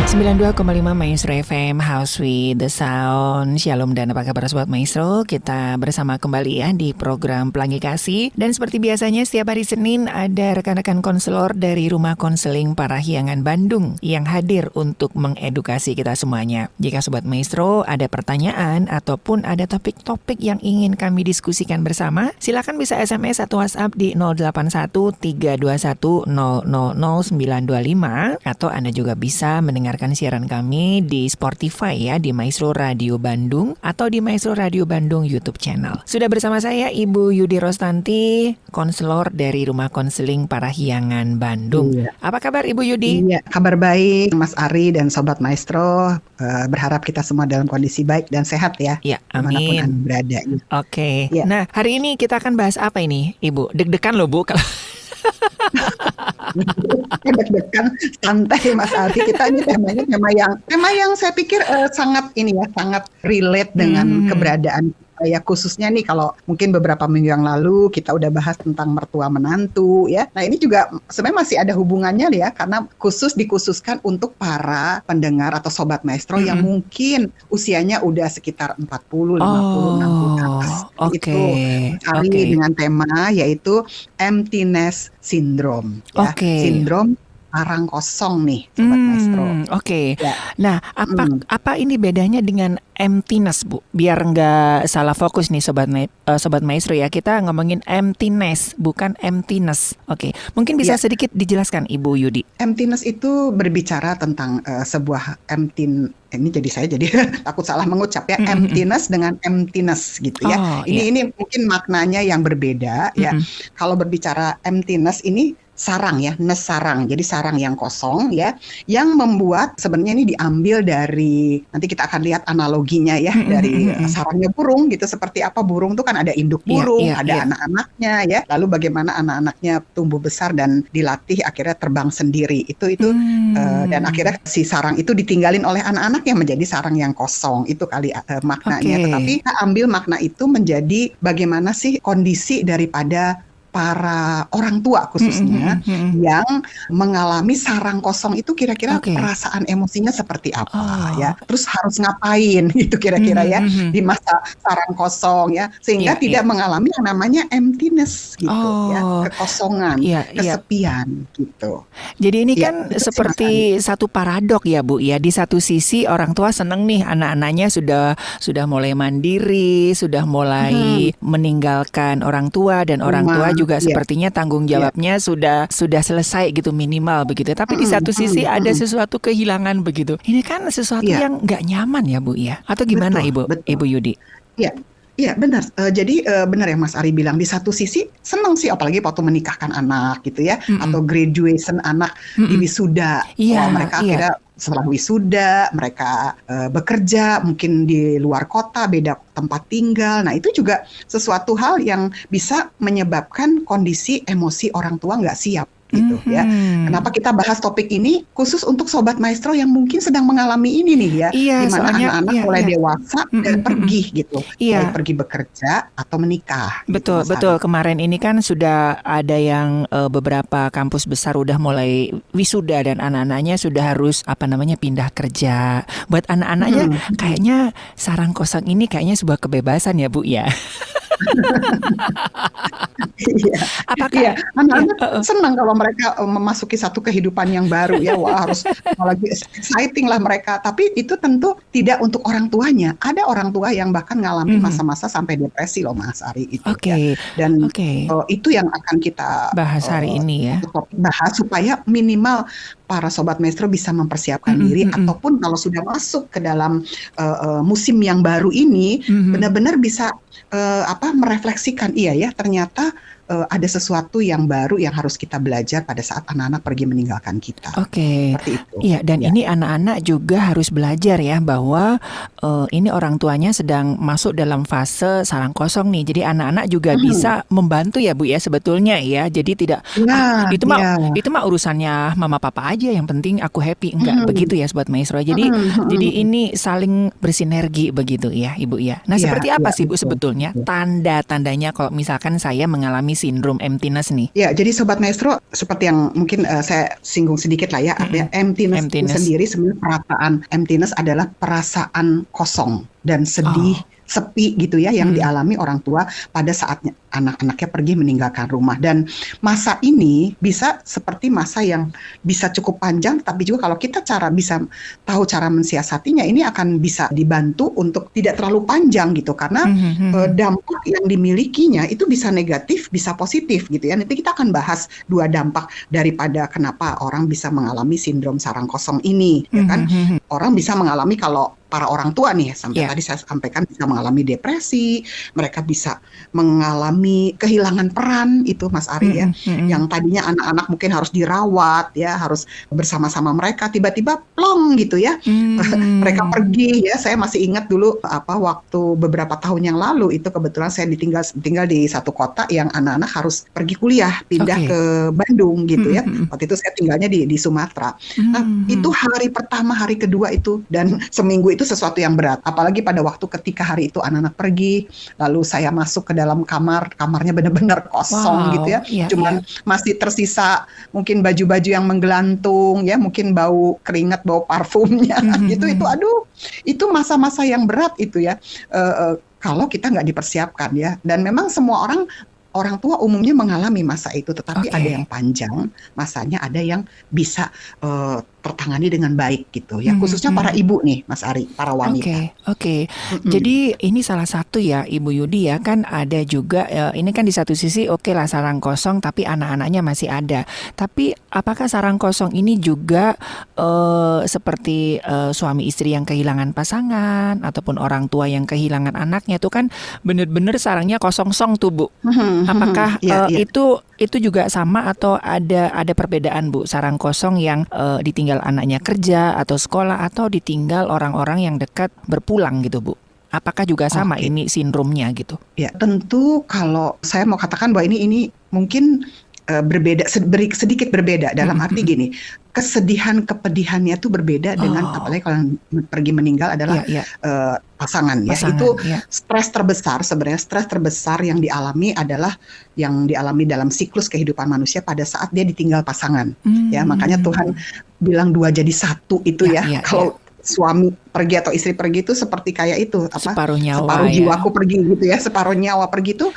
92,5 Maestro FM, House with the Sound. Shalom dan apa kabar Sobat Maestro? Kita bersama kembali ya di program Pelangi Kasih. Dan seperti biasanya setiap hari Senin ada rekan-rekan konselor dari Rumah Konseling Parahyangan Bandung yang hadir untuk mengedukasi kita semuanya. Jika Sobat Maestro ada pertanyaan ataupun ada topik-topik yang ingin kami diskusikan bersama, silakan bisa SMS atau WhatsApp di 081 321 000 925 atau Anda juga bisa mendengarkan siaran kami di Spotify ya, di Maestro Radio Bandung atau di Maestro Radio Bandung YouTube channel. Sudah bersama saya Ibu Yudi Rostanti, konselor dari Rumah Konseling Parahyangan Bandung. Iya. Apa kabar Ibu Yudi? Iya, kabar baik Mas Ari dan Sobat Maestro. Berharap kita semua dalam kondisi baik dan sehat ya. Ya, amin. Dimanapun Anda berada. Oke. Ya. Nah, hari ini kita akan bahas apa ini, Ibu? Deg-degan loh Bu kalau deg-degan, santai Mas Ari. Kita ini temanya tema yang saya pikir sangat relate dengan keberadaan kita ya, khususnya nih kalau mungkin beberapa minggu yang lalu kita udah bahas tentang mertua menantu ya. Nah, ini juga sebenarnya masih ada hubungannya ya, karena dikhususkan untuk para pendengar atau Sobat Maestro yang mungkin usianya udah sekitar 40, 50, 60 atas. Itu hari dengan tema yaitu emptiness syndrome ya. Sindrom sarang kosong nih Sobat Maestro. Ya. Nah, apa ini bedanya dengan emptiness, Bu? Biar nggak salah fokus nih Sobat Maestro ya. Kita ngomongin emptiness, bukan emptiness. Mungkin bisa sedikit dijelaskan Ibu Yudi. Emptiness itu berbicara tentang sebuah ini saya jadi takut salah mengucap ya. Emptiness dengan emptiness gitu ya. Ini mungkin maknanya yang berbeda ya. Kalau berbicara emptiness ini sarang ya, sarang. Jadi sarang yang kosong ya, yang membuat sebenarnya ini diambil dari, nanti kita akan lihat analoginya ya, dari sarangnya burung gitu. Seperti apa burung tuh kan ada induk burung, ada anak-anaknya ya. Lalu bagaimana anak-anaknya tumbuh besar dan dilatih akhirnya terbang sendiri. Itu dan akhirnya si sarang itu ditinggalin oleh anak-anaknya menjadi sarang yang kosong. Itu kali maknanya. Tetapi kita ambil makna itu menjadi bagaimana sih kondisi daripada para orang tua khususnya yang mengalami sarang kosong itu kira-kira perasaan emosinya seperti apa ya, terus harus ngapain gitu kira-kira ya di masa sarang kosong ya, sehingga tidak mengalami yang namanya emptiness gitu ya, kekosongan, kesepian gitu. Jadi ini kan seperti satu paradok ya Bu ya. Di satu sisi orang tua seneng nih anak-anaknya sudah mulai mandiri, sudah mulai meninggalkan orang tua, dan orang tua juga sepertinya tanggung jawabnya sudah selesai gitu minimal begitu. Tapi di satu sisi ada sesuatu kehilangan begitu. Ini kan sesuatu yang nggak nyaman ya Bu ya. Atau gimana Ibu Yudi? Iya benar. Jadi benar ya Mas Ari bilang, di satu sisi senang sih apalagi waktu menikahkan anak gitu ya, atau graduation anak di wisuda. Mereka akhirnya setelah wisuda mereka bekerja mungkin di luar kota, beda tempat tinggal. Nah, itu juga sesuatu hal yang bisa menyebabkan kondisi emosi orang tua nggak siap gitu ya. Kenapa kita bahas topik ini khusus untuk Sobat Maestro yang mungkin sedang mengalami ini nih ya, di mana anak-anak mulai dewasa dan pergi gitu, mulai pergi bekerja atau menikah. Betul. Kemarin ini kan sudah ada yang beberapa kampus besar udah mulai wisuda dan anak-anaknya sudah harus pindah kerja. Buat anak-anaknya kayaknya sarang kosong ini kayaknya sebuah kebebasan ya Bu ya. Apakah anak-anak senang kalau mereka memasuki satu kehidupan yang baru ya, harus lagi exciting lah mereka. Tapi itu tentu tidak untuk orang tuanya. Ada orang tua yang bahkan ngalamin masa-masa sampai depresi loh Mas Ari itu. Ya. Dan itu yang akan kita bahas hari ini ya. Bahas supaya minimal para Sobat Maestro bisa mempersiapkan diri, ataupun kalau sudah masuk ke dalam musim yang baru ini, benar-benar bisa merefleksikan, ternyata ada sesuatu yang baru yang harus kita belajar pada saat anak-anak pergi meninggalkan kita. Seperti itu. Iya, dan ini anak-anak juga harus belajar ya bahwa ini orang tuanya sedang masuk dalam fase sarang kosong nih. Jadi anak-anak juga bisa membantu ya Bu ya sebetulnya ya. Jadi tidak itu mah urusannya mama papa aja, yang penting aku happy. Enggak begitu ya Sobat Maestro. Jadi ini saling bersinergi begitu ya Ibu ya. Nah, seperti apa sih Bu sebetulnya tanda-tandanya kalau misalkan saya mengalami sindrom emptiness nih? Ya, jadi Sobat Maestro, seperti yang mungkin saya singgung sedikit lah ya, artinya emptiness itu sendiri sebenarnya perasaan emptiness adalah perasaan kosong dan sedih, sepi gitu ya, yang dialami orang tua pada saatnya anak-anaknya pergi meninggalkan rumah. Dan masa ini bisa seperti masa yang bisa cukup panjang, tapi juga kalau kita bisa tahu cara mensiasatinya, ini akan bisa dibantu untuk tidak terlalu panjang gitu, karena dampak yang dimilikinya itu bisa negatif, bisa positif gitu ya. Nanti kita akan bahas dua dampak daripada kenapa orang bisa mengalami sindrom sarang kosong ini, ya kan? Orang bisa mengalami, kalau para orang tua nih, sampai tadi saya sampaikan, bisa mengalami depresi, mereka bisa mengalami kehilangan peran itu Mas Ari ya, yang tadinya anak-anak mungkin harus dirawat ya, harus bersama-sama mereka, tiba-tiba plong gitu ya, mereka pergi ya. Saya masih ingat dulu waktu beberapa tahun yang lalu itu kebetulan saya tinggal di satu kota yang anak-anak harus pergi kuliah, pindah ke Bandung gitu ya. Waktu itu saya tinggalnya di Sumatera. Nah, itu hari pertama, hari kedua itu, dan seminggu itu sesuatu yang berat, apalagi pada waktu ketika hari itu anak-anak pergi, lalu saya masuk ke dalam kamarnya benar-benar kosong gitu ya, cuman masih tersisa mungkin baju-baju yang menggelantung ya, mungkin bau keringat, bau parfumnya gitu. Aduh, itu masa-masa yang berat itu ya, kalau kita nggak dipersiapkan ya. Dan memang semua orang tua umumnya mengalami masa itu, tetapi ada yang panjang masanya, ada yang bisa tertangani dengan baik gitu ya, khususnya para ibu nih Mas Ari, para wanita. Oke. Jadi ini salah satu ya Ibu Yudi ya, kan ada juga ini kan di satu sisi oke lah sarang kosong, tapi anak-anaknya masih ada. Tapi apakah sarang kosong ini juga seperti suami istri yang kehilangan pasangan ataupun orang tua yang kehilangan anaknya, itu kan benar-benar sarangnya kosong-song tuh Bu. Apakah itu juga sama atau ada perbedaan Bu, sarang kosong yang ditinggal anaknya kerja atau sekolah, atau ditinggal orang-orang yang dekat berpulang gitu Bu? Apakah juga sama ini sindromnya gitu? Ya, tentu kalau saya mau katakan bahwa ini mungkin berbeda, sedikit berbeda dalam arti gini, kepedihannya itu berbeda dengan apalagi kalau yang pergi meninggal adalah pasangan ya. Itu stres terbesar yang dialami adalah yang dialami dalam siklus kehidupan manusia pada saat dia ditinggal pasangan. Ya, makanya Tuhan bilang 2 jadi 1 itu kalau suami pergi atau istri pergi itu seperti kayak itu separuh jiwaku pergi gitu ya, separuh nyawa pergi itu.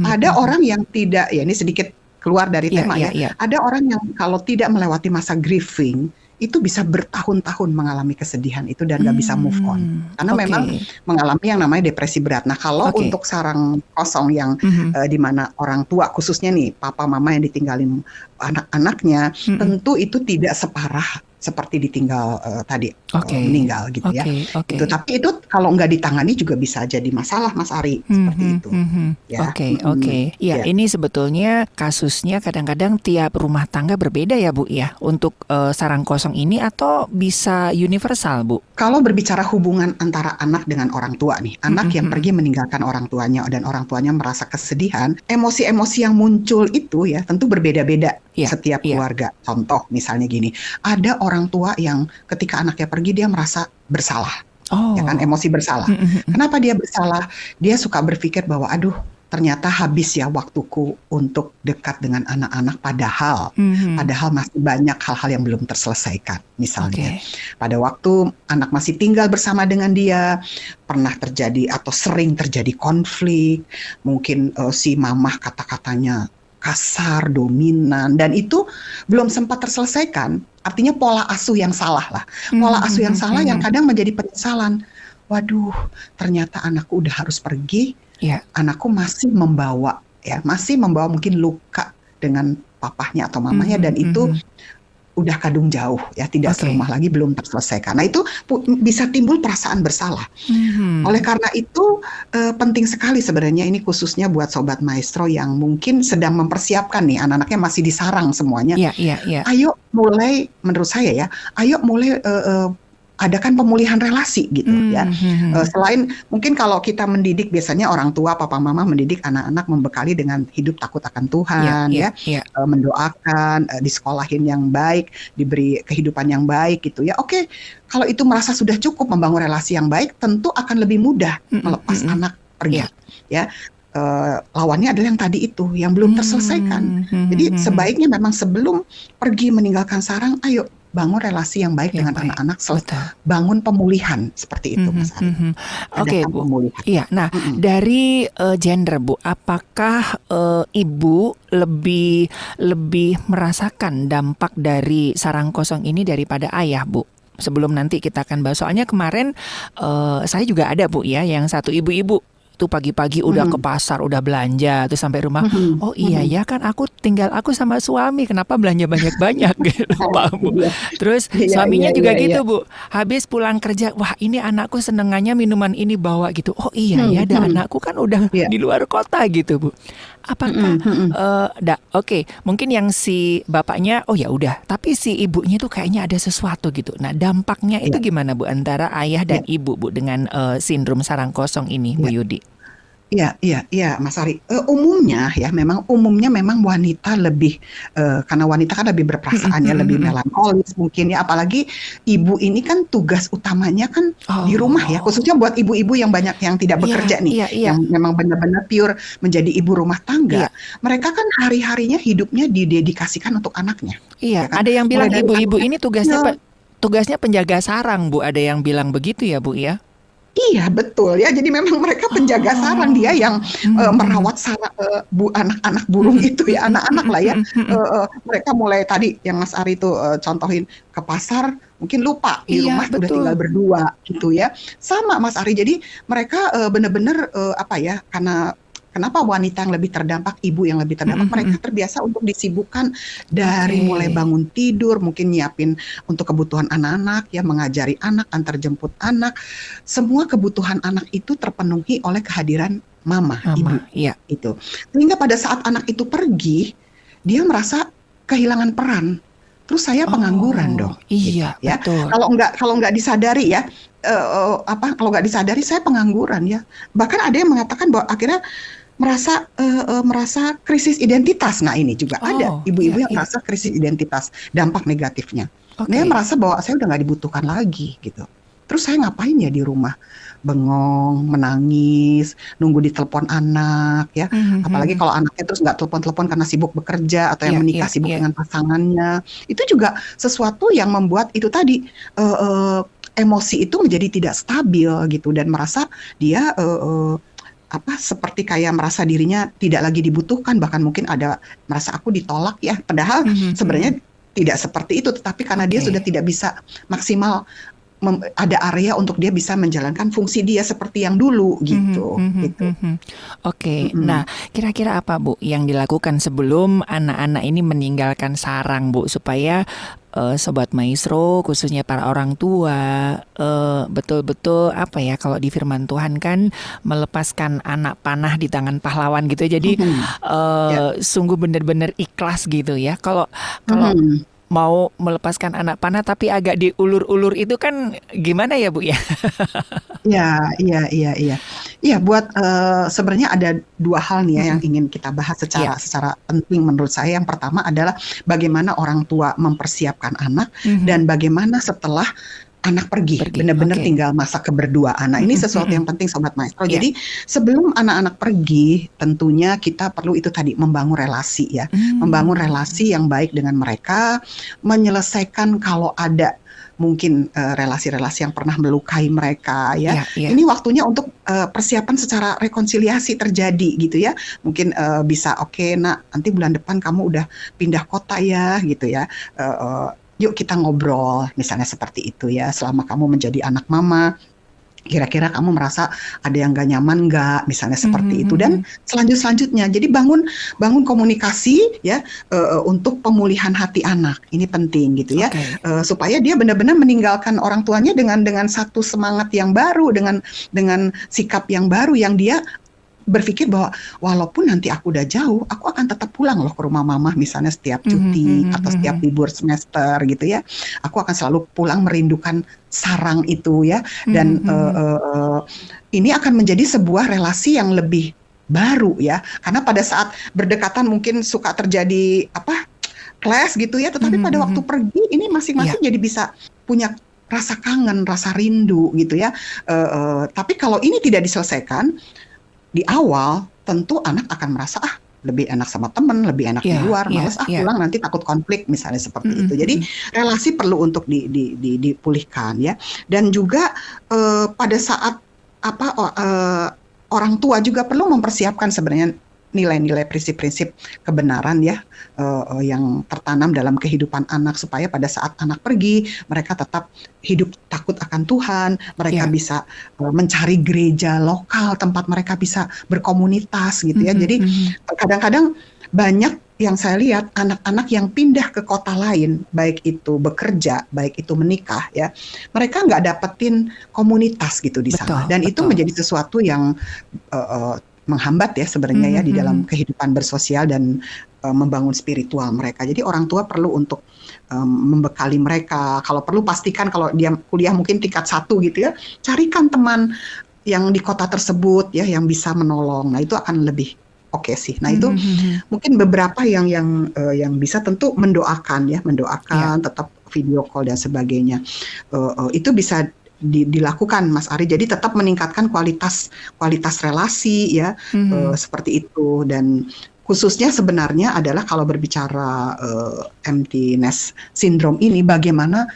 Ada orang yang tidak, ya ini sedikit keluar dari tema ya. Ada orang yang kalau tidak melewati masa grieving itu bisa bertahun-tahun mengalami kesedihan itu dan nggak bisa move on, karena memang mengalami yang namanya depresi berat. Nah, kalau untuk sarang kosong yang di mana orang tua khususnya nih papa mama yang ditinggalin anak-anaknya, tentu itu tidak separah seperti ditinggal tadi meninggal gitu ya. Gitu. Tapi itu kalau nggak ditangani juga bisa jadi masalah Mas Ari, seperti itu. Ya, ini sebetulnya kasusnya kadang-kadang tiap rumah tangga berbeda ya Bu ya untuk sarang kosong ini, atau bisa universal Bu? Kalau berbicara hubungan antara anak dengan orang tua nih, anak yang pergi meninggalkan orang tuanya dan orang tuanya merasa kesedihan, emosi-emosi yang muncul itu ya tentu berbeda-beda setiap keluarga. Contoh misalnya gini, ada orang tua yang ketika anaknya pergi dia merasa bersalah, ya kan, emosi bersalah. Kenapa dia bersalah? Dia suka berpikir bahwa aduh, ternyata habis ya waktuku untuk dekat dengan anak-anak, padahal masih banyak hal-hal yang belum terselesaikan. Misalnya pada waktu anak masih tinggal bersama dengan dia, pernah terjadi atau sering terjadi konflik, mungkin si mamah kata-katanya kasar, dominan, dan itu belum sempat terselesaikan. Artinya pola asuh yang salah lah. Pola asuh yang salah yang kadang menjadi penyesalan. Waduh, ternyata anakku udah harus pergi, anakku masih membawa mungkin luka dengan papahnya atau mamanya, dan itu udah kadung jauh ya, tidak serumah lagi, belum terselesaikan. Nah, itu bisa timbul perasaan bersalah. Oleh karena itu penting sekali sebenarnya ini, khususnya buat Sobat Maestro yang mungkin sedang mempersiapkan nih anak-anaknya masih disarang semuanya. Ayo mulai, menurut saya ya, ayo mulai adakan pemulihan relasi gitu ya. Selain mungkin kalau kita mendidik, biasanya orang tua, papa mama mendidik anak-anak membekali dengan hidup takut akan Tuhan mendoakan, disekolahin yang baik, diberi kehidupan yang baik gitu ya. Oke, kalau itu merasa sudah cukup membangun relasi yang baik, tentu akan lebih mudah melepas anak pergi ya. lawannya adalah yang tadi itu, yang belum terselesaikan. Jadi sebaiknya memang sebelum pergi meninggalkan sarang, ayo bangun relasi yang baik dengan anak-anak, bangun pemulihan seperti itu, Mas Ari. Oke, Bu. Iya, nah dari gender, Bu, apakah ibu lebih merasakan dampak dari sarang kosong ini daripada ayah, Bu? Sebelum nanti kita akan bahas, soalnya kemarin saya juga ada, Bu, ya, yang satu ibu-ibu tuh pagi-pagi udah ke pasar, udah belanja, terus sampai rumah, oh iya ya kan aku sama suami, kenapa belanja banyak-banyak gitu, Pak, Bu. Terus suaminya juga gitu, Bu. Habis pulang kerja, wah ini anakku senengannya minuman ini bawa gitu. Oh iya ya, dan anakku kan udah di luar kota gitu, Bu. Apakah oke, mungkin yang si bapaknya oh ya udah, tapi si ibunya tuh kayaknya ada sesuatu gitu. Nah, dampaknya itu gimana, Bu, antara ayah dan ibu, Bu, dengan sindrom sarang kosong ini, Bu Yudi? Iya, Mas Ari. Umumnya memang wanita lebih karena wanita kan lebih berperasaan ya, lebih melankolis mungkin ya. Apalagi ibu ini kan tugas utamanya kan di rumah ya, khususnya buat ibu-ibu yang banyak yang tidak bekerja nih, yang memang benar-benar pure menjadi ibu rumah tangga. Mereka kan hari-harinya hidupnya didedikasikan untuk anaknya. Iya, ya kan? Ada yang bilang ibu-ibu ini tugasnya penjaga sarang, Bu. Ada yang bilang begitu ya, Bu ya? Iya, betul ya. Jadi memang mereka penjaga sarang, dia yang merawat sarang anak-anak burung itu ya, anak-anak lah ya. Mereka mulai tadi yang Mas Ari itu contohin ke pasar, mungkin lupa di rumah udah tinggal berdua gitu ya. Sama Mas Ari. Jadi mereka benar-benar Kenapa wanita yang lebih terdampak, ibu yang lebih terdampak, mereka terbiasa untuk disibukkan dari mulai bangun tidur, mungkin nyiapin untuk kebutuhan anak-anak, ya mengajari anak, antar jemput anak. Semua kebutuhan anak itu terpenuhi oleh kehadiran mama ibu. Iya. Itu. Sehingga pada saat anak itu pergi, dia merasa kehilangan peran. Terus saya pengangguran dong. Iya, gitu, ya. Betul. Kalau nggak disadari ya, kalau nggak disadari saya pengangguran ya. Bahkan ada yang mengatakan bahwa akhirnya merasa krisis identitas. Nah ini juga ada ibu-ibu yang merasa krisis identitas, dampak negatifnya. Dia merasa bahwa saya udah nggak dibutuhkan lagi gitu. Terus saya ngapain ya di rumah? Bengong, menangis, nunggu ditelepon anak ya. Apalagi kalau anaknya terus nggak telepon-telepon karena sibuk bekerja, atau yang menikah sibuk dengan pasangannya. Itu juga sesuatu yang membuat itu tadi emosi itu menjadi tidak stabil gitu, dan merasa dia seperti kayak merasa dirinya tidak lagi dibutuhkan, bahkan mungkin ada merasa aku ditolak ya, padahal sebenarnya tidak seperti itu, tetapi karena dia sudah tidak bisa maksimal ada area untuk dia bisa menjalankan fungsi dia seperti yang dulu gitu. Nah kira-kira apa, Bu, yang dilakukan sebelum anak-anak ini meninggalkan sarang, Bu, supaya Sobat Maestro, khususnya para orang tua, betul-betul kalau di firman Tuhan kan melepaskan anak panah di tangan pahlawan gitu. Jadi sungguh benar-benar ikhlas gitu ya. Kalau mau melepaskan anak panah tapi agak diulur-ulur itu kan gimana ya, Bu ya? Iya, buat sebenarnya ada dua hal nih ya yang ingin kita bahas secara penting menurut saya. Yang pertama adalah bagaimana orang tua mempersiapkan anak, dan bagaimana setelah anak pergi. Benar-benar tinggal masa keberduaan. Nah, ini sesuatu yang penting Sobat Maestro. Jadi sebelum anak-anak pergi, tentunya kita perlu itu tadi membangun relasi ya. Membangun relasi yang baik dengan mereka, menyelesaikan kalau ada mungkin relasi-relasi yang pernah melukai mereka ya. Ini waktunya untuk persiapan secara rekonsiliasi terjadi gitu ya. Mungkin bisa nak, nanti bulan depan kamu udah pindah kota ya gitu ya. Yuk kita ngobrol, misalnya seperti itu ya. Selama kamu menjadi anak mama, kira-kira kamu merasa ada yang gak nyaman nggak, misalnya seperti itu. Dan selanjutnya, jadi bangun komunikasi ya, untuk pemulihan hati anak. Ini penting gitu ya, supaya dia benar-benar meninggalkan orang tuanya dengan satu semangat yang baru, dengan sikap yang baru, yang dia berpikir bahwa walaupun nanti aku udah jauh, aku akan tetap pulang loh ke rumah mama, misalnya setiap cuti atau setiap libur semester gitu ya. Aku akan selalu pulang merindukan sarang itu ya. Dan ini akan menjadi sebuah relasi yang lebih baru ya. Karena pada saat berdekatan mungkin suka terjadi clash gitu ya, tetapi pada waktu pergi ini masing-masing jadi bisa punya rasa kangen, rasa rindu gitu ya. Tapi kalau ini tidak diselesaikan di awal, tentu anak akan merasa lebih enak sama temen, lebih enak di luar, males pulang nanti takut konflik misalnya seperti itu. Jadi relasi perlu untuk dipulihkan ya. Dan juga pada saat orang tua juga perlu mempersiapkan sebenarnya nilai-nilai prinsip-prinsip kebenaran ya yang tertanam dalam kehidupan anak, supaya pada saat anak pergi mereka tetap hidup takut akan Tuhan, mereka bisa mencari gereja lokal tempat mereka bisa berkomunitas gitu ya. Jadi kadang-kadang banyak yang saya lihat anak-anak yang pindah ke kota lain, baik itu bekerja, baik itu menikah ya, mereka nggak dapetin komunitas gitu di sana, dan itu menjadi sesuatu yang menghambat ya sebenarnya ya di dalam kehidupan bersosial dan membangun spiritual mereka. Jadi orang tua perlu untuk membekali mereka. Kalau perlu pastikan kalau dia kuliah mungkin tingkat 1 gitu ya, carikan teman yang di kota tersebut ya yang bisa menolong. Nah itu akan lebih oke sih. Nah itu mungkin beberapa yang bisa, tentu mendoakan ya, tetap video call dan sebagainya. Itu bisa dilakukan Mas Ari. Jadi tetap meningkatkan kualitas relasi ya, seperti itu. Dan khususnya sebenarnya adalah kalau berbicara emptiness syndrome ini, bagaimana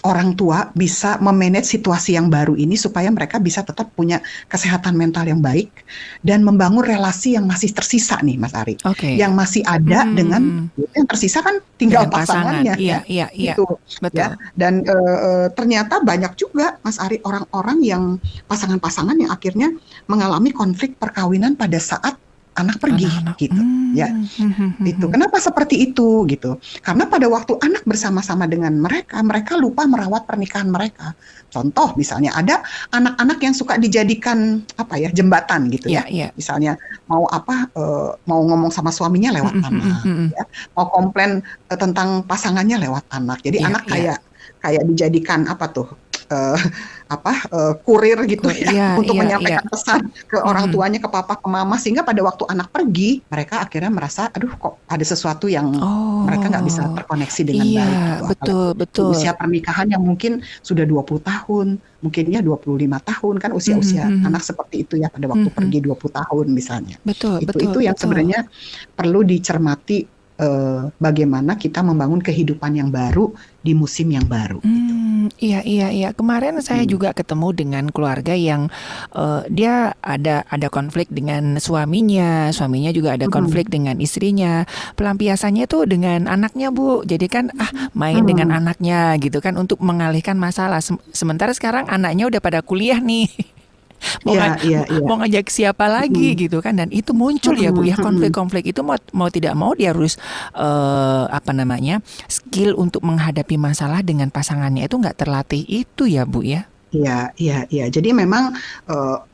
orang tua bisa memanage situasi yang baru ini supaya mereka bisa tetap punya kesehatan mental yang baik dan membangun relasi yang masih tersisa nih Mas Ari, yang masih ada dengan yang tersisa kan tinggal pasangannya gitu. Betul. Ya. Dan ternyata banyak juga Mas Ari orang-orang yang pasangan-pasangan yang akhirnya mengalami konflik perkawinan pada saat anak pergi gitu ya. Itu kenapa seperti itu gitu, karena pada waktu anak bersama-sama dengan mereka lupa merawat pernikahan mereka. Contoh misalnya ada anak-anak yang suka dijadikan jembatan gitu ya. Misalnya mau mau ngomong sama suaminya lewat anak ya, mau komplain tentang pasangannya lewat anak. Jadi anak kayak dijadikan kurir gitu ya, untuk menyampaikan pesan ke orang tuanya, ke papa, ke mama, sehingga pada waktu anak pergi mereka akhirnya merasa aduh kok ada sesuatu yang mereka nggak bisa terkoneksi dengan baik gitu. Betul. Usia pernikahan yang mungkin sudah 20 tahun, mungkinnya 25 tahun kan usia-usia anak seperti itu ya pada waktu pergi 20 tahun misalnya. Itu yang sebenarnya perlu dicermati, bagaimana kita membangun kehidupan yang baru di musim yang baru. Iya. Kemarin saya juga ketemu dengan keluarga yang dia ada konflik dengan suaminya juga ada konflik dengan istrinya. Pelampiasannya tuh dengan anaknya Bu. Jadi kan main dengan anaknya gitu kan untuk mengalihkan masalah. Sementara sekarang anaknya udah pada kuliah nih. Mau ngajak siapa lagi gitu kan, dan itu muncul ya Bu ya, konflik-konflik itu mau tidak mau dia harus skill untuk menghadapi masalah dengan pasangannya itu nggak terlatih itu ya Bu ya. Iya. Jadi memang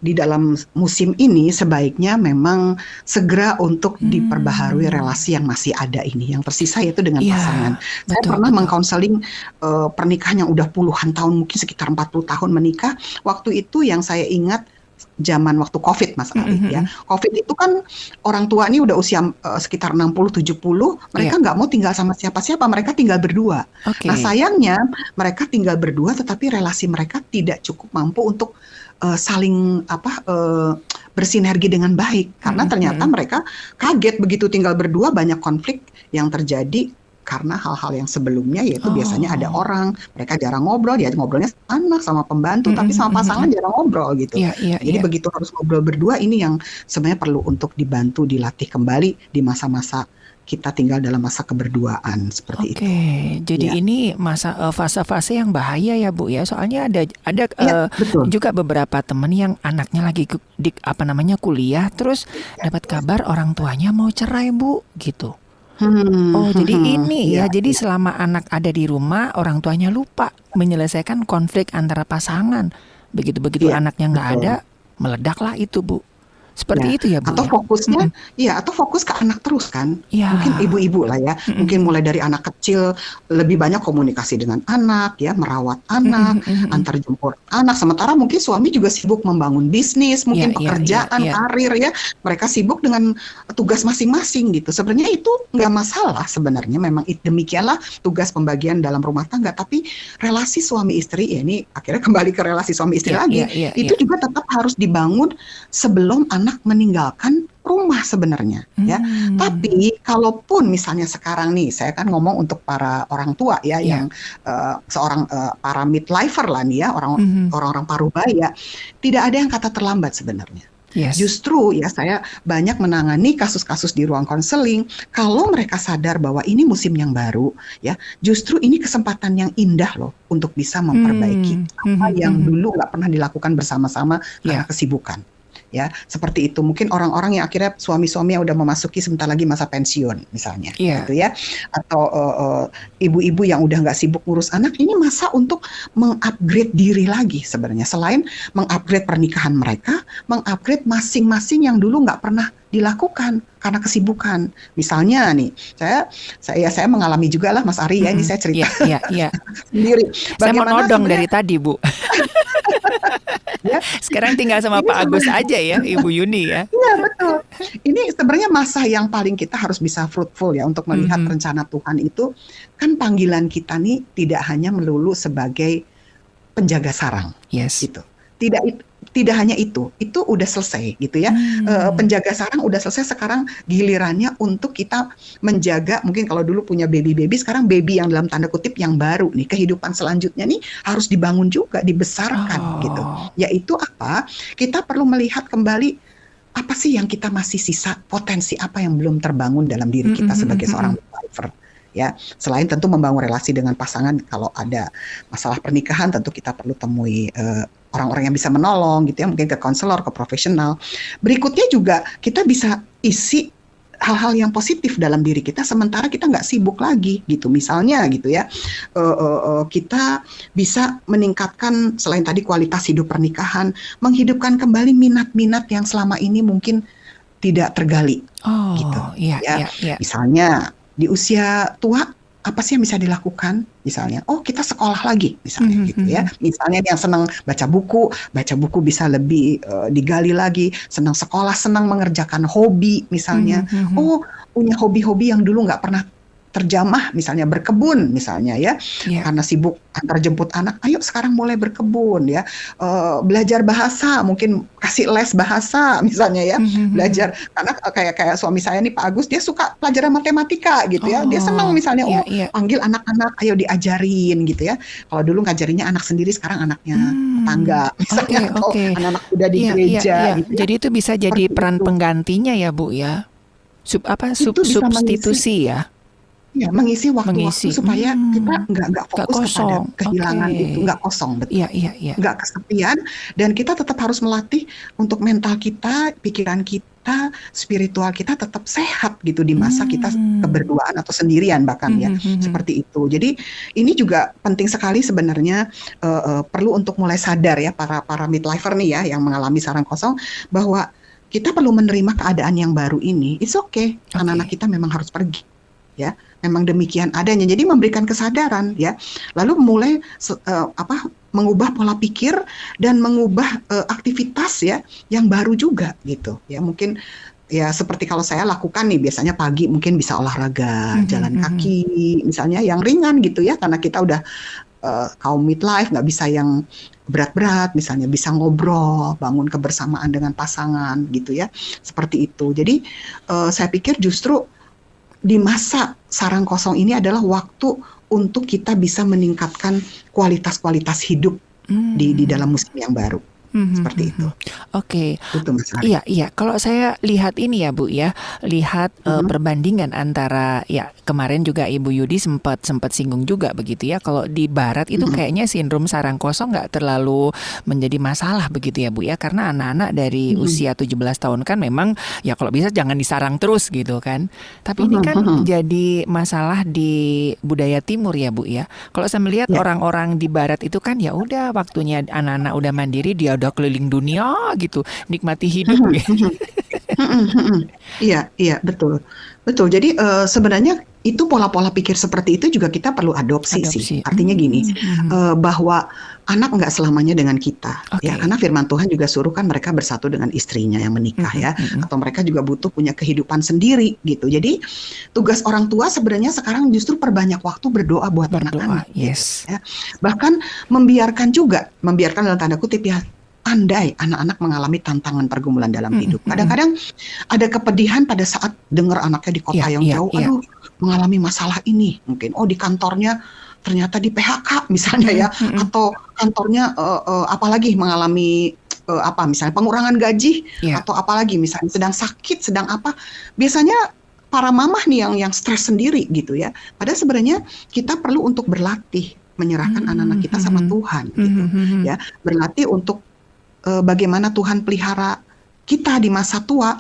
di dalam musim ini sebaiknya memang segera untuk diperbaharui relasi yang masih ada ini, yang tersisa yaitu dengan pasangan. Saya pernah mengkonseling pernikahan yang udah puluhan tahun, mungkin sekitar 40 tahun menikah. Waktu itu yang saya ingat zaman waktu COVID Mas Ari ya. COVID itu kan orang tua ini udah usia sekitar 60-70, mereka nggak mau tinggal sama siapa-siapa, mereka tinggal berdua. Nah sayangnya mereka tinggal berdua tetapi relasi mereka tidak cukup mampu untuk saling bersinergi dengan baik, karena ternyata mereka kaget begitu tinggal berdua banyak konflik yang terjadi karena hal-hal yang sebelumnya, yaitu biasanya ada orang, mereka jarang ngobrol, dia ngobrolnya sama anak, sama pembantu, tapi sama pasangan jarang ngobrol gitu. Jadi begitu harus ngobrol berdua, ini yang sebenarnya perlu untuk dibantu, dilatih kembali di masa-masa kita tinggal dalam masa keberduaan seperti itu. Jadi ini masa fase-fase yang bahaya ya Bu ya. Soalnya ada juga beberapa teman yang anaknya lagi kuliah, terus dapat kabar orang tuanya mau cerai Bu gitu. Jadi ini ya. Jadi selama anak ada di rumah, orang tuanya lupa menyelesaikan konflik antara pasangan. Begitu anaknya nggak ada, meledaklah itu Bu. Seperti itu ya Bu. Atau fokusnya, atau fokus ke anak terus kan. Mungkin ibu-ibu lah ya. Mungkin mulai dari anak kecil lebih banyak komunikasi dengan anak, ya, merawat anak, antar jemput anak. Sementara mungkin suami juga sibuk membangun bisnis, mungkin pekerjaan, karir ya. Mereka sibuk dengan tugas masing-masing gitu. Sebenarnya itu nggak masalah sebenarnya. Memang demikianlah tugas pembagian dalam rumah tangga. Tapi relasi suami istri, ya ini akhirnya kembali ke relasi suami istri lagi. Itu juga tetap harus dibangun sebelum anak anak meninggalkan rumah sebenarnya ya. Tapi kalaupun misalnya sekarang nih, saya kan ngomong untuk para orang tua ya, yang seorang para midlifer lah nih ya, orang-orang parubaya, tidak ada yang kata terlambat sebenarnya. Justru ya, saya banyak menangani kasus-kasus di ruang konseling. Kalau mereka sadar bahwa ini musim yang baru, ya, justru ini kesempatan yang indah loh untuk bisa memperbaiki apa yang dulu nggak pernah dilakukan bersama-sama karena kesibukan. Ya, seperti itu. Mungkin orang-orang yang akhirnya suami-suami yang udah memasuki sebentar lagi masa pensiun misalnya, gitu ya. Atau ibu-ibu yang udah nggak sibuk ngurus anak, ini masa untuk mengupgrade diri lagi sebenarnya. Selain mengupgrade pernikahan mereka, mengupgrade masing-masing yang dulu nggak pernah dilakukan karena kesibukan. Misalnya nih, saya mengalami juga lah Mas Ari ya, ini saya cerita sendiri. Saya mau nodong dari tadi, Bu. Ya. Sekarang tinggal sama Pak Agus aja ya, Ibu Yuni ya. Iya, betul. Ini sebenarnya masa yang paling kita harus bisa fruitful ya untuk melihat rencana Tuhan itu. Kan panggilan kita nih tidak hanya melulu sebagai penjaga sarang. Gitu. Tidak hanya itu udah selesai gitu ya. Penjaga sarang udah selesai, sekarang gilirannya untuk kita menjaga, mungkin kalau dulu punya baby, sekarang baby yang dalam tanda kutip yang baru nih, kehidupan selanjutnya nih harus dibangun juga, dibesarkan gitu. Yaitu apa? Kita perlu melihat kembali apa sih yang kita masih sisa, potensi apa yang belum terbangun dalam diri kita sebagai seorang believer. Ya, selain tentu membangun relasi dengan pasangan, kalau ada masalah pernikahan tentu kita perlu temui orang-orang yang bisa menolong gitu ya, mungkin ke konselor, ke profesional. Berikutnya juga kita bisa isi hal-hal yang positif dalam diri kita sementara kita nggak sibuk lagi gitu. Misalnya gitu ya, kita bisa meningkatkan selain tadi kualitas hidup pernikahan, menghidupkan kembali minat-minat yang selama ini mungkin tidak tergali gitu. Misalnya di usia tua, apa sih yang bisa dilakukan? Misalnya, kita sekolah lagi, misalnya gitu ya. Misalnya yang senang baca buku bisa lebih digali lagi. Senang sekolah, senang mengerjakan hobi, misalnya. Punya hobi-hobi yang dulu nggak pernah terjamah, misalnya berkebun, misalnya ya. Karena sibuk antar jemput anak, ayo sekarang mulai berkebun ya. Belajar bahasa, mungkin kasih les bahasa, misalnya ya. Belajar, karena kayak suami saya nih Pak Agus, dia suka pelajaran matematika gitu ya. Dia senang misalnya, panggil anak-anak, ayo diajarin gitu ya. Kalau dulu ngajarinya anak sendiri, sekarang anaknya tetangga, misalnya, atau anak-anak udah di gereja. Gitu ya. Jadi itu bisa jadi peran penggantinya ya Bu ya. Substitusi ya. Ya, mengisi waktu-waktu supaya kita nggak fokus kepada kehilangan itu, nggak kosong, betul. Nggak kesepian, dan kita tetap harus melatih untuk mental kita, pikiran kita, spiritual kita tetap sehat gitu di masa kita keberduaan atau sendirian bahkan ya, seperti itu. Jadi ini juga penting sekali sebenarnya, perlu untuk mulai sadar ya para midlifer nih ya yang mengalami sarang kosong, bahwa kita perlu menerima keadaan yang baru ini. It's okay. Anak-anak kita memang harus pergi. Ya, memang demikian adanya. Jadi memberikan kesadaran ya, lalu mulai mengubah pola pikir dan mengubah aktivitas ya yang baru juga gitu. Ya mungkin ya seperti kalau saya lakukan nih biasanya pagi mungkin bisa olahraga, jalan kaki, misalnya yang ringan gitu ya, karena kita udah kaum midlife nggak bisa yang berat-berat, misalnya bisa ngobrol, bangun kebersamaan dengan pasangan gitu ya, seperti itu. Jadi saya pikir justru di masa sarang kosong ini adalah waktu untuk kita bisa meningkatkan kualitas-kualitas hidup di dalam musim yang baru. Seperti itu. Oke. Iya. Kalau saya lihat ini ya Bu ya, lihat perbandingan antara ya kemarin juga Ibu Yudi sempat singgung juga begitu ya. Kalau di Barat itu kayaknya sindrom sarang kosong nggak terlalu menjadi masalah begitu ya Bu ya, karena anak-anak dari usia 17 tahun kan memang ya kalau bisa jangan disarang terus gitu kan. Tapi ini kan jadi masalah di budaya Timur ya Bu ya. Kalau saya melihat orang-orang di Barat itu kan ya udah waktunya anak-anak udah mandiri, dia udah keliling dunia gitu, nikmati hidup gitu. Iya, betul. Jadi sebenarnya itu pola-pola pikir seperti itu juga kita perlu adopsi. Sih. Artinya gini, bahwa anak nggak selamanya dengan kita. Ya, karena firman Tuhan juga suruh kan mereka bersatu dengan istrinya yang menikah ya, atau mereka juga butuh punya kehidupan sendiri gitu. Jadi tugas orang tua sebenarnya sekarang justru perbanyak waktu berdoa buat anak-anak. Yes. Ya. Bahkan membiarkan dalam tanda kutip ya, andai anak-anak mengalami tantangan pergumulan dalam hidup. Kadang-kadang ada kepedihan pada saat dengar anaknya di kota yang jauh, aduh mengalami masalah ini. Mungkin, di kantornya ternyata di PHK misalnya ya, atau kantornya apalagi mengalami misalnya pengurangan gaji, atau apalagi misalnya sedang sakit, sedang apa. Biasanya para mamah nih yang stres sendiri gitu ya. Padahal sebenarnya kita perlu untuk berlatih menyerahkan anak-anak kita sama Tuhan gitu ya. Berlatih untuk bagaimana Tuhan pelihara kita di masa tua,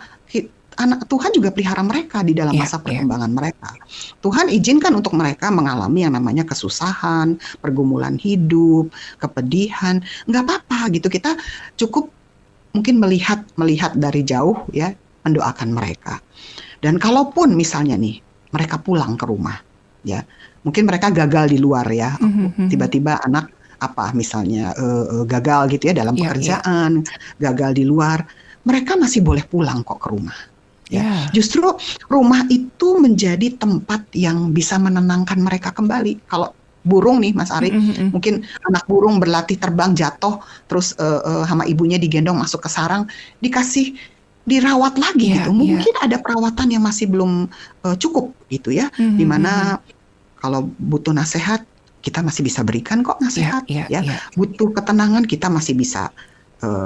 anak Tuhan juga pelihara mereka di dalam masa perkembangan mereka. Tuhan izinkan untuk mereka mengalami yang namanya kesusahan, pergumulan hidup, kepedihan, nggak apa-apa gitu. Kita cukup mungkin melihat dari jauh ya, mendoakan mereka. Dan kalaupun misalnya nih mereka pulang ke rumah, ya mungkin mereka gagal di luar ya, tiba-tiba anak misalnya gagal gitu ya dalam pekerjaan, gagal di luar, mereka masih boleh pulang kok ke rumah. Ya, justru rumah itu menjadi tempat yang bisa menenangkan mereka kembali. Kalau burung nih, Mas Ari, mungkin anak burung berlatih terbang jatuh, terus sama ibunya digendong masuk ke sarang, dirawat lagi gitu. Mungkin ada perawatan yang masih belum cukup gitu ya, dimana kalau butuh nasihat kita masih bisa berikan kok nasihat, butuh ketenangan kita masih bisa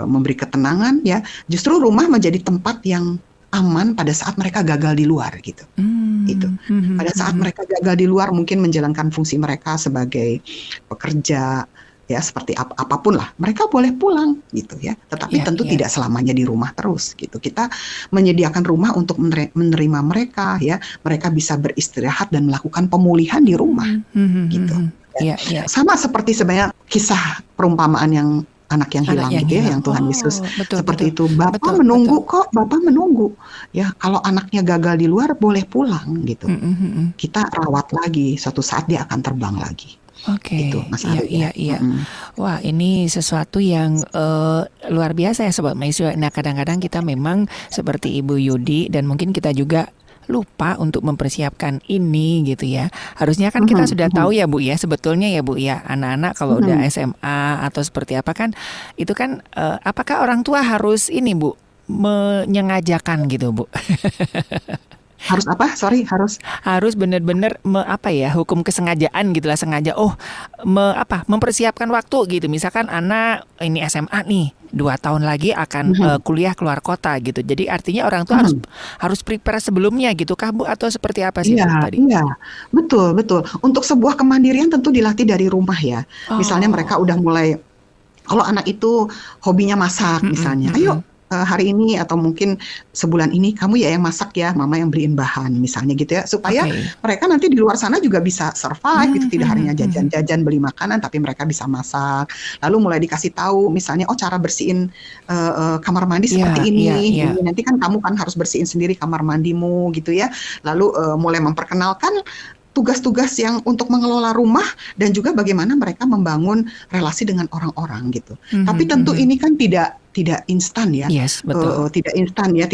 memberi ketenangan ya. Justru rumah menjadi tempat yang aman pada saat mereka gagal di luar gitu. Itu. Pada saat mereka gagal di luar mungkin menjalankan fungsi mereka sebagai pekerja ya seperti apapun lah, mereka boleh pulang gitu ya. Tetapi tentu tidak selamanya di rumah terus gitu. Kita menyediakan rumah untuk menerima mereka ya. Mereka bisa beristirahat dan melakukan pemulihan di rumah gitu. Sama seperti sebenarnya kisah perumpamaan yang anak yang hilang gitu ya, yang Tuhan Yesus seperti itu. Bapak menunggu kok, Bapak menunggu. Ya, kalau anaknya gagal di luar boleh pulang gitu. Kita rawat lagi, suatu saat dia akan terbang lagi. Gitu, Mas Ari. Iya. Wah, ini sesuatu yang luar biasa ya Sobat Maestro. Nah, kadang-kadang kita memang seperti Ibu Yudi dan mungkin kita juga lupa untuk mempersiapkan ini gitu ya. Harusnya kan kita sudah tahu ya Bu ya, sebetulnya ya Bu ya, anak-anak kalau udah SMA atau seperti apa kan, itu kan apakah orang tua harus ini Bu, menyengajakan gitu Bu? Harus apa? Sorry, harus benar-benar hukum kesengajaan gitulah, sengaja mempersiapkan waktu gitu. Misalkan anak ini SMA nih, 2 tahun lagi akan kuliah keluar kota gitu. Jadi artinya orang tua harus prepare sebelumnya gitu kah Bu, atau seperti apa sih Bu tadi? Iya, betul. Untuk sebuah kemandirian tentu dilatih dari rumah ya. Misalnya mereka udah mulai, kalau anak itu hobinya masak misalnya, ayo hari ini atau mungkin sebulan ini kamu ya yang masak ya, mama yang beliin bahan misalnya gitu ya, supaya mereka nanti di luar sana juga bisa survive gitu, tidak hanya jajan-jajan beli makanan tapi mereka bisa masak. Lalu mulai dikasih tahu misalnya cara bersihin kamar mandi seperti ini. Nanti kan kamu kan harus bersihin sendiri kamar mandimu gitu ya. Lalu mulai memperkenalkan tugas-tugas yang untuk mengelola rumah dan juga bagaimana mereka membangun relasi dengan orang-orang gitu. Tapi tentu ini kan tidak instan ya. Yes, betul. Tidak instan ya,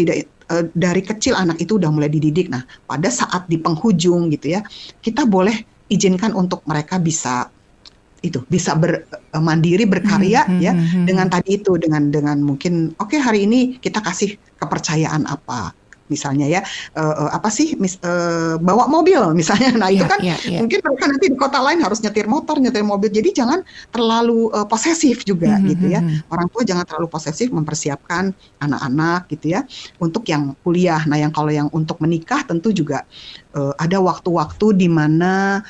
dari kecil anak itu udah mulai dididik. Nah, pada saat di penghujung gitu ya, kita boleh izinkan untuk mereka bisa mandiri berkarya ya, dengan tadi itu dengan mungkin hari ini kita kasih kepercayaan apa. Misalnya ya, bawa mobil misalnya. Nah itu kan mungkin mereka nanti di kota lain harus nyetir motor, nyetir mobil. Jadi jangan terlalu posesif juga gitu ya. Orang tua jangan terlalu posesif mempersiapkan anak-anak gitu ya untuk yang kuliah. Nah kalau yang untuk menikah tentu juga ada waktu-waktu di mana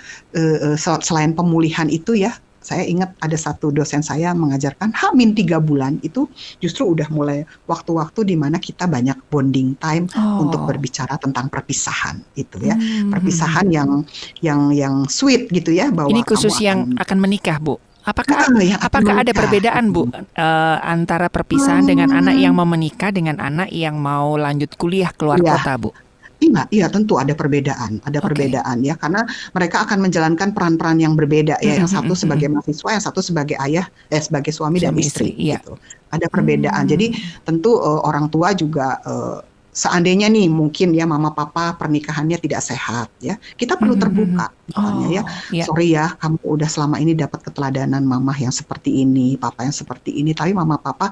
selain pemulihan itu ya. Saya ingat ada satu dosen saya mengajarkan H-3 bulan itu justru udah mulai waktu-waktu di mana kita banyak bonding time untuk berbicara tentang perpisahan itu ya. Perpisahan yang sweet gitu ya, bahwa ini khusus yang akan menikah Bu. Apakah ada perbedaan Bu antara perpisahan dengan anak yang mau menikah dengan anak yang mau lanjut kuliah keluar kota Bu? Iya, tentu ada perbedaan ya, karena mereka akan menjalankan peran-peran yang berbeda ya, yang satu sebagai mahasiswa, yang satu sebagai ayah, sebagai suami dan istri gitu. Ada perbedaan. Jadi tentu orang tua juga seandainya nih mungkin ya mama papa pernikahannya tidak sehat ya, kita perlu terbuka misalnya ya. ya. Sorry ya, kamu udah selama ini dapat keteladanan mama yang seperti ini, papa yang seperti ini, tapi mama papa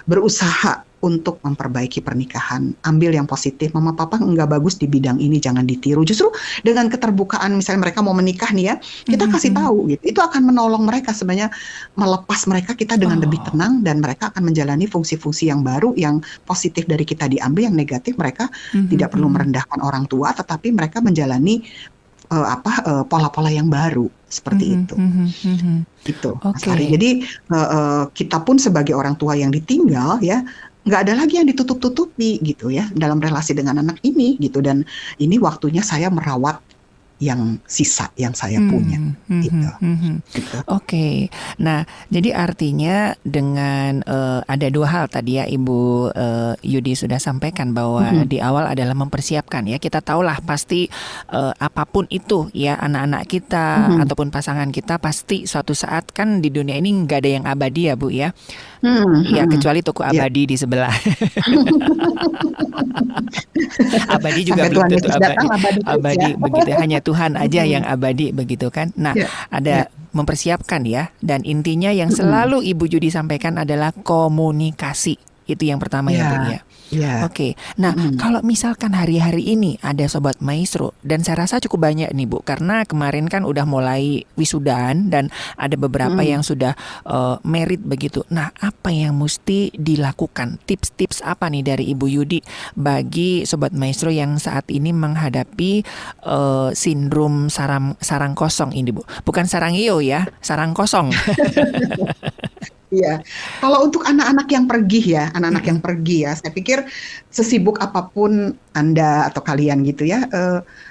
berusaha untuk memperbaiki pernikahan. Ambil yang positif, mama papa nggak bagus di bidang ini, jangan ditiru. Justru dengan keterbukaan, misalnya mereka mau menikah nih ya, kita kasih tahu gitu. Itu akan menolong mereka sebenarnya, melepas mereka kita dengan lebih tenang, dan mereka akan menjalani fungsi-fungsi yang baru, yang positif dari kita diambil, yang negatif mereka tidak perlu merendahkan orang tua, tetapi mereka menjalani pola-pola yang baru seperti itu. Gitu, Mas Ari. Jadi kita pun sebagai orang tua yang ditinggal ya, nggak ada lagi yang ditutup-tutupi gitu ya dalam relasi dengan anak ini gitu, dan ini waktunya saya merawat yang sisa yang saya punya gitu. Oke. Nah, jadi artinya dengan ada dua hal tadi ya Ibu Yudi sudah sampaikan bahwa di awal adalah mempersiapkan ya. Kita tahulah pasti apapun itu ya, anak-anak kita ataupun pasangan kita pasti suatu saat kan di dunia ini nggak ada yang abadi ya Bu ya. Ya kecuali toko abadi di sebelah. Abadi juga belum tentu abadi begitu. Hanya Tuhan aja yang abadi begitu kan. Nah, ada mempersiapkan ya, dan intinya yang selalu Ibu Yudi sampaikan adalah komunikasi. Itu yang pertama ya Bu ya. Oke. Nah, kalau misalkan hari-hari ini ada Sobat Maestro, dan saya rasa cukup banyak nih Bu, karena kemarin kan udah mulai wisudaan dan ada beberapa yang sudah merit begitu. Nah, apa yang mesti dilakukan? Tips-tips apa nih dari Ibu Yudi bagi Sobat Maestro yang saat ini menghadapi sindrom sarang kosong ini Bu? Bukan sarang hio ya, sarang kosong. Iya, kalau untuk anak-anak yang pergi ya, saya pikir sesibuk apapun Anda atau kalian gitu ya,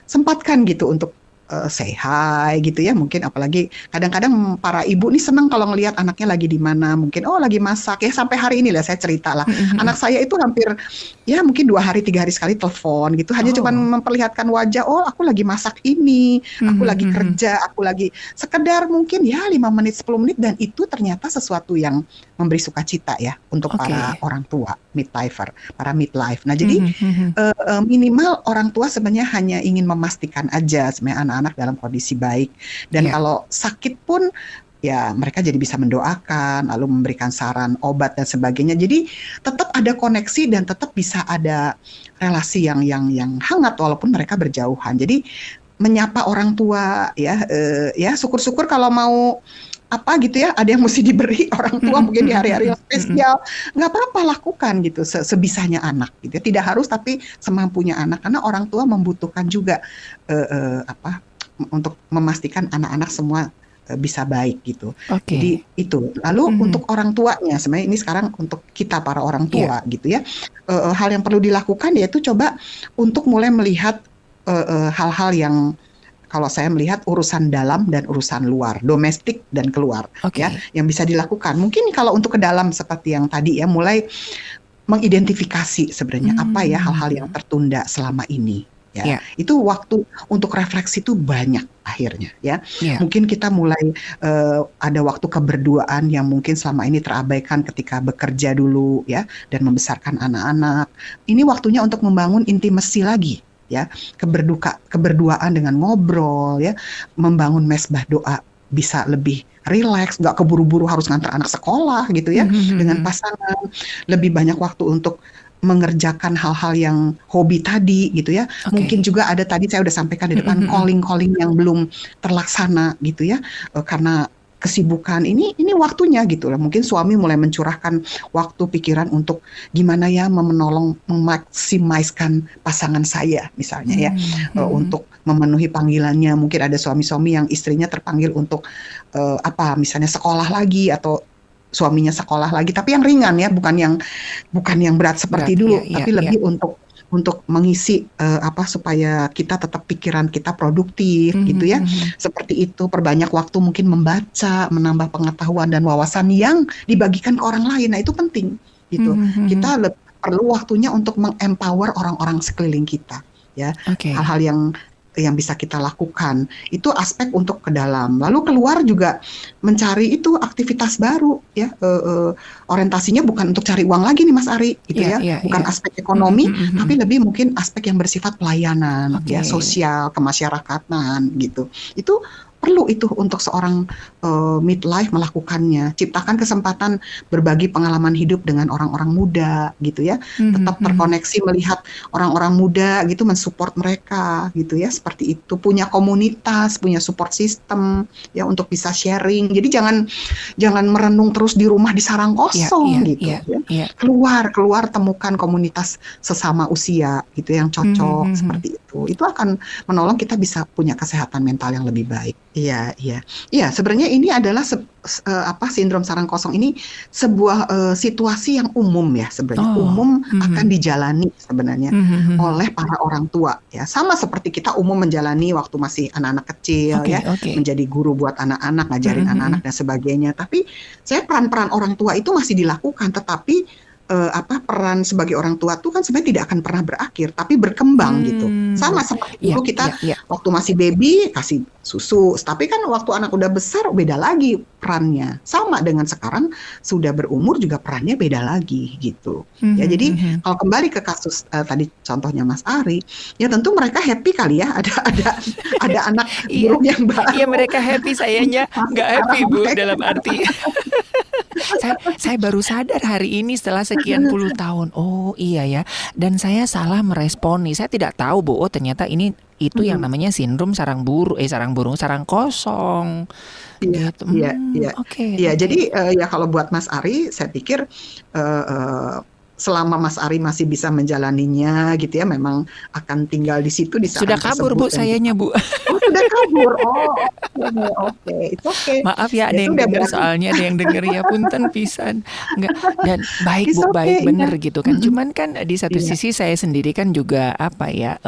sempatkan gitu untuk say hi gitu ya. Mungkin apalagi kadang-kadang para ibu nih senang kalau ngelihat anaknya lagi di mana, mungkin lagi masak ya. Sampai hari ini lah saya cerita lah, anak saya itu hampir ya mungkin 2 hari 3 hari sekali telepon gitu, hanya cuma memperlihatkan wajah, aku lagi masak ini, aku lagi kerja, aku lagi sekedar mungkin ya 5 menit 10 menit, dan itu ternyata sesuatu yang memberi sukacita ya untuk para orang tua midlifer, para midlife. Nah jadi minimal orang tua sebenarnya hanya ingin memastikan aja sebenarnya anak-anak dalam kondisi baik, dan kalau sakit pun ya mereka jadi bisa mendoakan, lalu memberikan saran obat dan sebagainya. Jadi tetap ada koneksi dan tetap bisa ada relasi yang hangat walaupun mereka berjauhan. Jadi menyapa orang tua ya, ya syukur-syukur kalau mau apa gitu ya, ada yang mesti diberi orang tua mungkin di hari-hari yang spesial, nggak apa-apa lakukan gitu sebisanya anak gitu ya. Tidak harus, tapi semampunya anak, karena orang tua membutuhkan juga untuk memastikan anak-anak semua bisa baik gitu. Jadi itu. Lalu untuk orang tuanya, sebenarnya ini sekarang untuk kita para orang tua gitu ya, hal yang perlu dilakukan yaitu coba untuk mulai melihat hal-hal yang, kalau saya melihat urusan dalam dan urusan luar, domestik dan keluar ya, yang bisa dilakukan. Mungkin kalau untuk ke dalam seperti yang tadi ya, mulai mengidentifikasi sebenarnya apa ya hal-hal yang tertunda selama ini. Ya, itu waktu untuk refleksi itu banyak akhirnya ya. Mungkin kita mulai ada waktu keberduaan yang mungkin selama ini terabaikan ketika bekerja dulu ya, dan membesarkan anak-anak. Ini waktunya untuk membangun intimasi lagi ya, keberduaan dengan ngobrol ya, membangun mesbah doa, bisa lebih rileks, nggak keburu-buru harus ngantar anak sekolah gitu ya, dengan pasangan, lebih banyak waktu untuk mengerjakan hal-hal yang hobi tadi gitu ya. Mungkin juga ada tadi saya udah sampaikan di depan, calling yang belum terlaksana gitu ya, karena kesibukan. Ini waktunya gitu lah. Mungkin suami mulai mencurahkan waktu pikiran untuk gimana ya menolong memaksimalkan pasangan saya misalnya ya, untuk memenuhi panggilannya. Mungkin ada suami-suami yang istrinya terpanggil untuk misalnya sekolah lagi, atau suaminya sekolah lagi, tapi yang ringan ya, bukan yang berat seperti dulu, tapi lebih untuk mengisi supaya kita tetap pikiran kita produktif gitu ya. Seperti itu, perbanyak waktu mungkin membaca, menambah pengetahuan dan wawasan yang dibagikan ke orang lain. Nah, itu penting gitu. Kita perlu waktunya untuk mengempower orang-orang sekeliling kita ya. Hal-hal yang yang bisa kita lakukan. Itu aspek untuk ke dalam. Lalu keluar juga mencari itu aktivitas baru ya. Orientasinya bukan untuk cari uang lagi nih Mas Ari gitu Iya, ya. iya, Bukan iya. aspek ekonomi, Mhm, tapi lebih mungkin aspek yang bersifat pelayanan ya, Oke. sosial, kemasyarakatan gitu. Itu perlu itu untuk seorang midlife melakukannya. Ciptakan kesempatan berbagi pengalaman hidup dengan orang-orang muda gitu ya. Mhm, Tetap mhm. terkoneksi melihat orang-orang muda gitu, mensupport mereka gitu ya, seperti itu. Punya komunitas, punya support system ya untuk bisa sharing. Jadi jangan jangan merenung terus di rumah di sarang Iya, iya, kosong gitu iya, ya. iya. Keluar temukan komunitas sesama usia gitu yang Mhm, cocok mhm. seperti itu. Itu akan menolong kita bisa punya kesehatan mental yang lebih baik. Iya, iya. Iya, sebenarnya ini adalah sindrom sarang kosong ini sebuah situasi yang umum ya sebenarnya. Oh, Umum akan mhm. dijalani sebenarnya Mhm, mhm. oleh para orang tua ya. Sama seperti kita umum menjalani waktu masih anak-anak kecil ya, Oke, oke. menjadi guru buat anak-anak, Mhm, ngajarin anak-anak mhm. dan sebagainya. Tapi saya peran-peran orang tua itu masih dilakukan, tetapi peran sebagai orang tua tuh kan sebenarnya tidak akan pernah berakhir, tapi berkembang gitu. Sama seperti Iya, dulu kita iya, iya. waktu masih baby kasih susu, tapi kan waktu anak udah besar beda lagi perannya. Sama dengan sekarang sudah berumur juga perannya beda lagi gitu. Ya, Mhm, jadi mhm. kalau kembali ke kasus tadi contohnya Mas Ari, ya tentu mereka happy kali ya ada anak Iya, burung yang iya baru mereka happy, sayanya masuk nggak ke arah happy, Bu, mereka. dalam arti saya baru sadar hari ini setelah sekian puluh tahun. Oh, iya ya. Dan saya salah meresponi. Saya tidak tahu, Bu. Oh, ternyata itu yang Hmm. namanya sindrom sarang kosong. Iya, Gitu. iya, iya. Oke, Iya, oke. jadi ya kalau buat Mas Ari, saya pikir eh, eh, selama Mas Ari masih bisa menjalaninya gitu ya, memang akan tinggal di situ di Sudah sarang kabur, tersebut Bu, dan kita, sayanya, Bu. oh sudah kabur, oh oke, oke, it's okay, Maaf ya, ya ada yang sudah denger, berarti soalnya ada yang denger ya, punten pisan. Enggak, dan baik it's Bu, baik, okay, iya. bener gitu kan. Mm-mm. Cuman kan di satu Iya, sisi saya sendiri kan juga apa ya,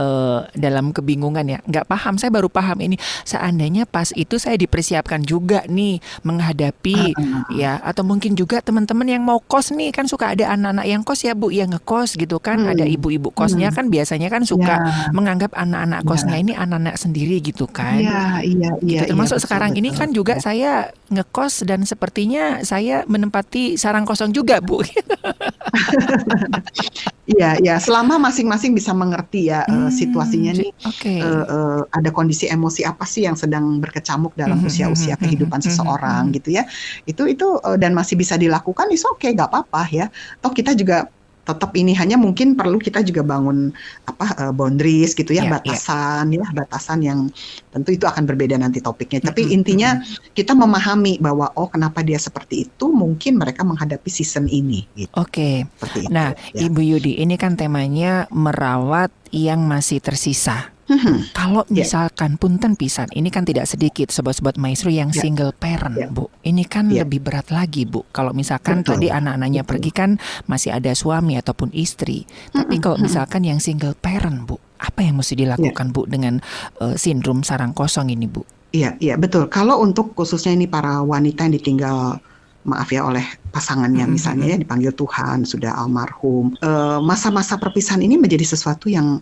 dalam kebingungan ya. Nggak paham, saya baru paham ini. Seandainya pas itu saya dipersiapkan juga nih menghadapi ya, atau mungkin juga teman-teman yang mau kos nih, kan suka ada anak-anak yang kos ya Bu, yang ngekos gitu kan. Ada hmm, ibu-ibu kosnya hmm, kan biasanya kan ya, suka menganggap anak-anak kosnya ya, ini anak-anak sendiri gitu iya, kan. iya, iya, Gitu. iya, Termasuk betul, sekarang ini betul, kan juga ya. saya ngekos dan sepertinya saya menempati sarang kosong juga, Bu. Iya, ya, selama masing-masing bisa mengerti ya situasinya nih, Oke. ada kondisi emosi apa sih yang sedang berkecamuk dalam usia-usia kehidupan seseorang gitu ya. Itu dan masih bisa dilakukan, is oke, nggak apa-apa ya. Toh kita juga tetap ini hanya mungkin perlu kita juga bangun boundaries gitu ya, Ya, ya. batasan yang tentu itu akan berbeda nanti topiknya. Tapi intinya kita memahami bahwa oh kenapa dia seperti itu, mungkin mereka menghadapi season ini gitu. Oke. Seperti itu Nah, ya. Ibu Yudi, ini kan temanya merawat yang masih tersisa. Mhm. Kalau Ya, misalkan punten pisan, ini kan tidak sedikit sobat-sobat maestro yang ya, single parent, ya, Bu. Ini kan ya, lebih berat lagi, Bu. Kalau misalkan tadi betul, anak-anaknya betul. pergi kan masih ada suami ataupun istri. Tapi Mhm, kalau mhm. misalkan yang single parent, Bu, apa yang mesti Ya, dilakukan, Bu, dengan sindrom sarang kosong ini, Bu? iya, iya, betul. Kalau untuk khususnya ini para wanita yang ditinggal, maaf ya, oleh pasangannya, Mhm, misalnya mhm. ya dipanggil Tuhan, sudah almarhum. Masa-masa perpisahan ini menjadi sesuatu yang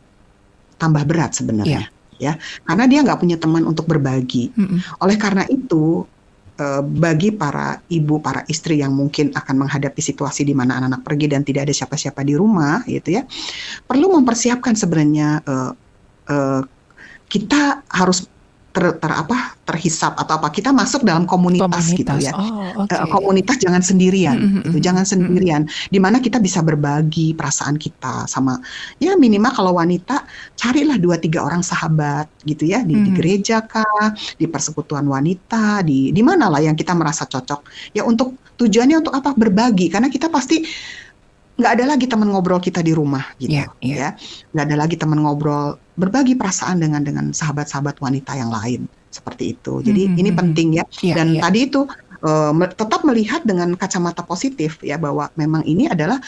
tambah berat Iya. sebenarnya, ya, karena dia nggak punya teman untuk berbagi. Mhm. Oleh karena itu, bagi para ibu, para istri yang mungkin akan menghadapi situasi di mana anak-anak pergi dan tidak ada siapa-siapa di rumah, gitu ya, perlu mempersiapkan sebenarnya eh, kita harus terhisap atau apa kita masuk dalam komunitas gitu Komunitas. ya. Oh, oke. Komunitas jangan Mhm, sendirian gitu, mhm, jangan mhm. sendirian di mana kita bisa berbagi perasaan kita sama ya minimal kalau wanita carilah 2-3 orang sahabat gitu ya di Mhm. gereja kah, di persekutuan wanita, di mana lah yang kita merasa cocok. Ya untuk tujuannya untuk apa? Berbagi karena kita pasti nggak ada lagi teman ngobrol kita di rumah gitu Iya, iya. ya, nggak ada lagi teman ngobrol berbagi perasaan dengan sahabat-sahabat wanita yang lain seperti itu. Jadi Mhm, ini mhm. penting ya. Iya, Dan iya. tadi itu tetap melihat dengan kacamata positif ya bahwa memang ini adalah